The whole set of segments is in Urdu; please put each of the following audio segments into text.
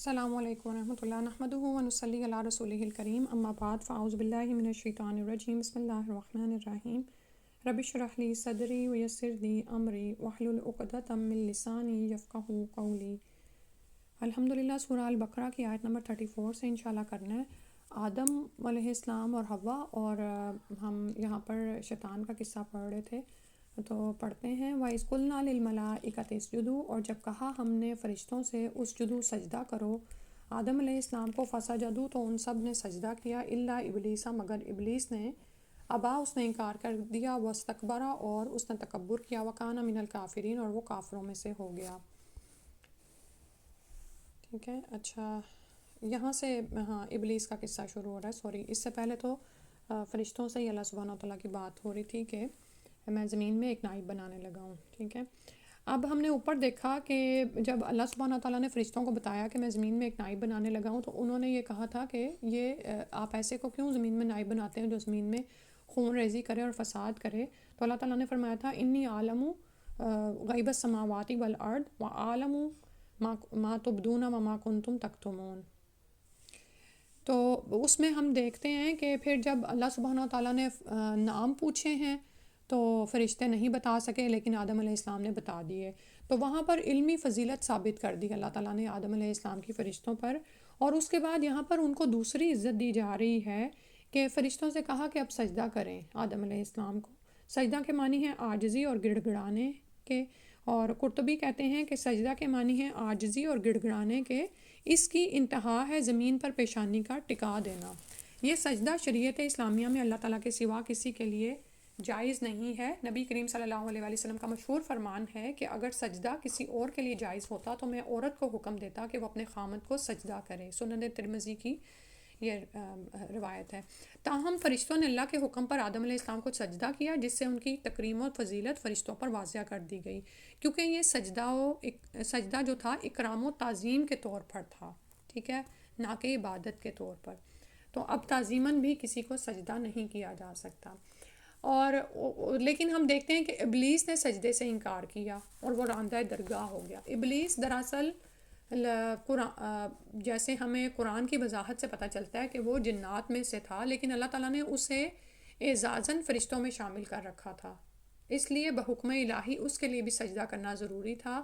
السلام علیکم ورحمۃ اللہ نحمدہ ونصلی علی رسولہ الکریم اما بعد فاعوذ باللہ من الشیطان الرجیم بسم اللہ الرحمن الرحیم رب اشرح لی صدری ویسر لی امری واحلل عقدۃ من لسانی یفقہوا قولی۔ الحمدللہ سورہ البقرہ کی آیت نمبر 34 سے انشاءاللہ کرنا ہے۔ آدم علیہ السلام اور حوا، اور ہم یہاں پر شیطان کا قصہ پڑھ رہے تھے، تو پڑھتے ہیں وَإِذْ قُلْنَا لِلْمَلَائِكَةِ اسْجُدُوا، اور جب کہا ہم نے فرشتوں سے اسجدوا سجدہ کرو آدم علیہ السلام کو، فسجدوا تو ان سب نے سجدہ کیا، الا ابلیس مگر ابلیس نے، ابا اس نے انکار کر دیا، واستکبر اور اس نے تکبر کیا، وکان من الکافرین اور وہ کافروں میں سے ہو گیا۔ ٹھیک ہے، اچھا یہاں سے ابلیس کا قصہ شروع ہو رہا ہے۔ سوری، اس سے پہلے تو فرشتوں سے ہی اللہ سبحانہ وتعالیٰ کی بات ہو رہی تھی کہ میں زمین میں ایک نائب بنانے لگا ہوں۔ ٹھیک ہے، اب ہم نے اوپر دیکھا کہ جب اللہ سبحانہ تعالیٰ نے فرشتوں کو بتایا کہ میں زمین میں ایک نائب بنانے لگا ہوں، تو انہوں نے یہ کہا تھا کہ یہ آپ ایسے کو کیوں زمین میں نائب بناتے ہیں جو زمین میں خون ریزی کرے اور فساد کرے؟ تو اللہ تعالیٰ نے فرمایا تھا انی عالم غیب السماوات والارض وعالم ما تبدون وما کنتم تکتمون۔ تو اس میں ہم دیکھتے ہیں کہ پھر جب اللہ سبحانہ تعالیٰ نے نام پوچھے ہیں تو فرشتے نہیں بتا سکے، لیکن آدم علیہ السلام نے بتا دیے، تو وہاں پر علمی فضیلت ثابت کر دی اللہ تعالیٰ نے آدم علیہ السلام کی فرشتوں پر۔ اور اس کے بعد یہاں پر ان کو دوسری عزت دی جا رہی ہے کہ فرشتوں سے کہا کہ اب سجدہ کریں آدم علیہ السلام کو۔ سجدہ کے معنی ہے عاجزی اور گڑ گڑانے کے، اور قرطبی کہتے ہیں کہ سجدہ کے معنی ہے عاجزی اور گڑ گڑانے کے، اس کی انتہا ہے زمین پر پیشانی کا ٹکا دینا۔ یہ سجدہ شریعت اسلامیہ میں اللہ تعالیٰ کے سوا کسی کے لیے جائز نہیں ہے۔ نبی کریم صلی اللہ علیہ وسلم کا مشہور فرمان ہے کہ اگر سجدہ کسی اور کے لیے جائز ہوتا تو میں عورت کو حکم دیتا کہ وہ اپنے خامد کو سجدہ کرے۔ سنن ترمذی کی یہ روایت ہے۔ تاہم فرشتوں نے اللہ کے حکم پر آدم علیہ السلام کو سجدہ کیا، جس سے ان کی تکریم و فضیلت فرشتوں پر واضح کر دی گئی، کیونکہ یہ سجدہ جو تھا اکرام و تعظیم کے طور پر تھا، ٹھیک ہے، نہ کہ عبادت کے طور پر۔ تو اب تعظیماً بھی کسی کو سجدہ نہیں کیا جا سکتا۔ اور لیکن ہم دیکھتے ہیں کہ ابلیس نے سجدے سے انکار کیا اور وہ راندہ درگاہ ہو گیا۔ ابلیس دراصل جیسے ہمیں قرآن کی وضاحت سے پتہ چلتا ہے کہ وہ جنات میں سے تھا، لیکن اللہ تعالیٰ نے اسے اعزازاً فرشتوں میں شامل کر رکھا تھا، اس لیے بحکم الہی اس کے لیے بھی سجدہ کرنا ضروری تھا۔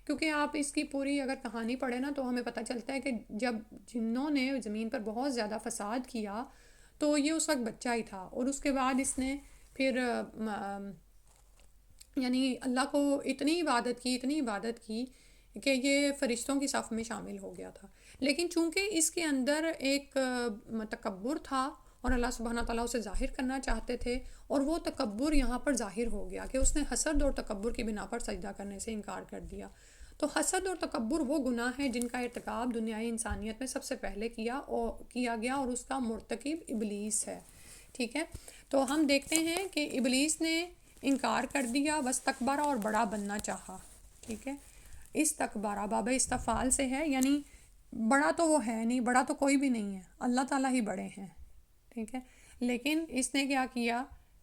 کیونکہ آپ اس کی پوری اگر کہانی پڑھیں نا تو ہمیں پتہ چلتا ہے کہ جب جنوں نے زمین پر بہت زیادہ فساد کیا تو یہ اس وقت بچہ ہی تھا، اور اس کے بعد اس نے پھر یعنی اللہ کو اتنی عبادت کی کہ یہ فرشتوں کی صف میں شامل ہو گیا تھا۔ لیکن چونکہ اس کے اندر ایک تکبر تھا اور اللہ سبحانہ تعالیٰ اسے ظاہر کرنا چاہتے تھے، اور وہ تکبر یہاں پر ظاہر ہو گیا کہ اس نے حسد اور تکبر کی بنا پر سجدہ کرنے سے انکار کر دیا۔ تو حسد اور تکبر وہ گناہ ہے جن کا ارتکاب دنیائے انسانیت میں سب سے پہلے کیا گیا، اور اس کا مرتکب ابلیس ہے، ٹھیک ہے۔ تو ہم دیکھتے ہیں کہ ابلیس نے انکار کر دیا، واستکبر اور بڑا بننا چاہا، ٹھیک ہے۔ استکبارہ باب استفعال سے ہے، یعنی بڑا تو وہ ہے نہیں، بڑا تو کوئی بھی نہیں ہے، اللہ تعالیٰ ہی بڑے ہیں، ٹھیک ہے۔ لیکن اس نے کیا کیا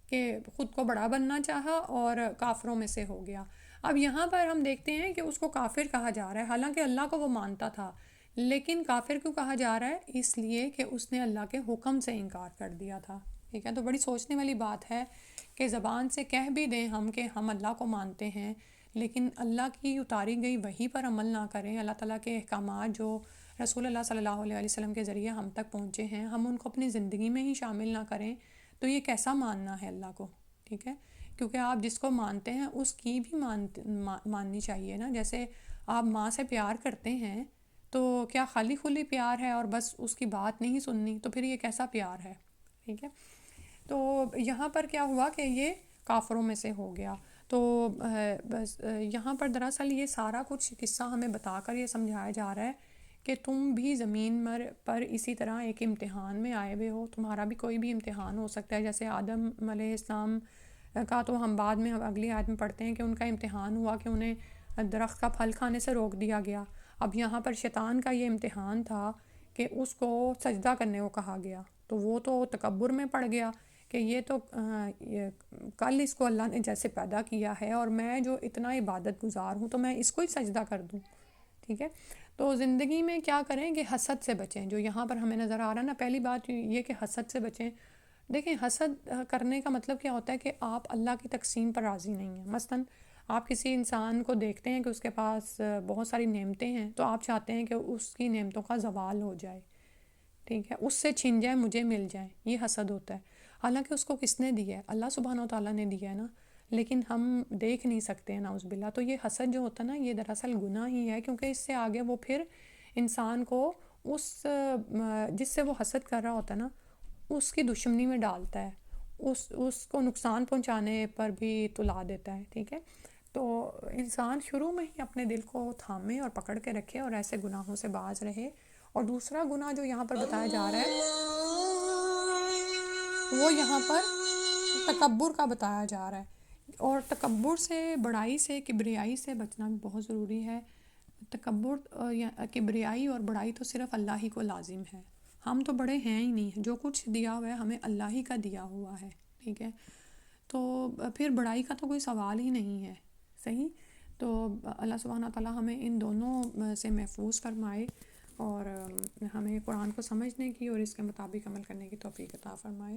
کہ خود کو بڑا بننا چاہا اور کافروں میں سے ہو گیا۔ اب یہاں پر ہم دیکھتے ہیں کہ اس کو کافر کہا جا رہا ہے، حالانکہ اللہ کو وہ مانتا تھا، لیکن کافر کیوں کہا جا رہا ہے؟ اس لیے کہ اس نے اللہ کے حکم سے انکار کر دیا تھا، ٹھیک ہے۔ تو بڑی سوچنے والی بات ہے کہ زبان سے کہہ بھی دیں ہم کہ ہم اللہ کو مانتے ہیں، لیکن اللہ کی اتاری گئی وحی پر عمل نہ کریں، اللہ تعالیٰ کے احکامات جو رسول اللہ صلی اللہ علیہ وسلم کے ذریعے ہم تک پہنچے ہیں ہم ان کو اپنی زندگی میں ہی شامل نہ کریں، تو یہ کیسا ماننا ہے اللہ کو، ٹھیک ہے۔ کیونکہ آپ جس کو مانتے ہیں اس کی بھی ماننی چاہیے نا۔ جیسے آپ ماں سے پیار کرتے ہیں تو کیا خالی خلی پیار ہے اور بس اس کی بات نہیں سننی؟ تو پھر یہ کیسا پیار ہے، ٹھیک ہے۔ تو یہاں پر کیا ہوا کہ یہ کافروں میں سے ہو گیا۔ تو بس یہاں پر دراصل یہ سارا کچھ قصہ ہمیں بتا کر یہ سمجھایا جا رہا ہے کہ تم بھی زمین پر اسی طرح ایک امتحان میں آئے ہوئے ہو، تمہارا بھی کوئی بھی امتحان ہو سکتا ہے۔ جیسے آدم علیہ السلام کا تو ہم بعد میں اگلی آیت میں پڑھتے ہیں کہ ان کا امتحان ہوا کہ انہیں درخت کا پھل کھانے سے روک دیا گیا۔ اب یہاں پر شیطان کا یہ امتحان تھا کہ اس کو سجدہ کرنے کو کہا گیا، تو وہ تو تکبر میں پڑ گیا کہ یہ تو کل اس کو اللہ نے جیسے پیدا کیا ہے اور میں جو اتنا عبادت گزار ہوں تو میں اس کو ہی سجدہ کر دوں، ٹھیک ہے. تو زندگی میں کیا کریں کہ حسد سے بچیں. جو یہاں پر ہمیں نظر آ رہا ہے نا، پہلی بات یہ کہ حسد سے بچیں. دیکھیں حسد کرنے کا مطلب کیا ہوتا ہے کہ آپ اللہ کی تقسیم پر راضی نہیں ہیں. مثلاً آپ کسی انسان کو دیکھتے ہیں کہ اس کے پاس بہت ساری نعمتیں ہیں، تو آپ چاہتے ہیں کہ اس کی نعمتوں کا زوال ہو جائے، ٹھیک ہے، اس سے چھن جائے، مجھے مل جائے. یہ حسد ہوتا ہے. حالانکہ اس کو کس نے دیا ہے؟ اللہ سبحانہ و تعالیٰ نے دیا ہے نا، لیکن ہم دیکھ نہیں سکتے ہیں نعوذ باللہ. تو یہ حسد جو ہوتا ہے نا، یہ دراصل گناہ ہی ہے، کیونکہ اس سے آگے وہ پھر انسان کو اس جس سے وہ حسد کر رہا ہوتا ہے نا، اس کی دشمنی میں ڈالتا ہے، اس کو نقصان پہنچانے پر بھی تلا دیتا ہے. ٹھیک ہے. تو انسان شروع میں ہی اپنے دل کو تھامے اور پکڑ کے رکھے اور ایسے گناہوں سے باز رہے. اور دوسرا گناہ جو یہاں پر بتایا جا رہا ہے وہ یہاں پر تکبر کا بتایا جا رہا ہے. اور تکبر سے، بڑائی سے، کبریائی سے بچنا بھی بہت ضروری ہے. تکبر یا کبریائی اور بڑائی تو صرف اللہ ہی کو لازم ہے. ہم تو بڑے ہیں ہی نہیں. جو کچھ دیا ہوا ہے ہمیں اللہ ہی کا دیا ہوا ہے. ٹھیک ہے. تو پھر بڑائی کا تو کوئی سوال ہی نہیں ہے. صحیح. تو اللہ سبحانہ تعالیٰ ہمیں ان دونوں سے محفوظ فرمائے اور ہمیں قرآن کو سمجھنے کی اور اس کے مطابق عمل کرنے کی توفیق عطا فرمائے.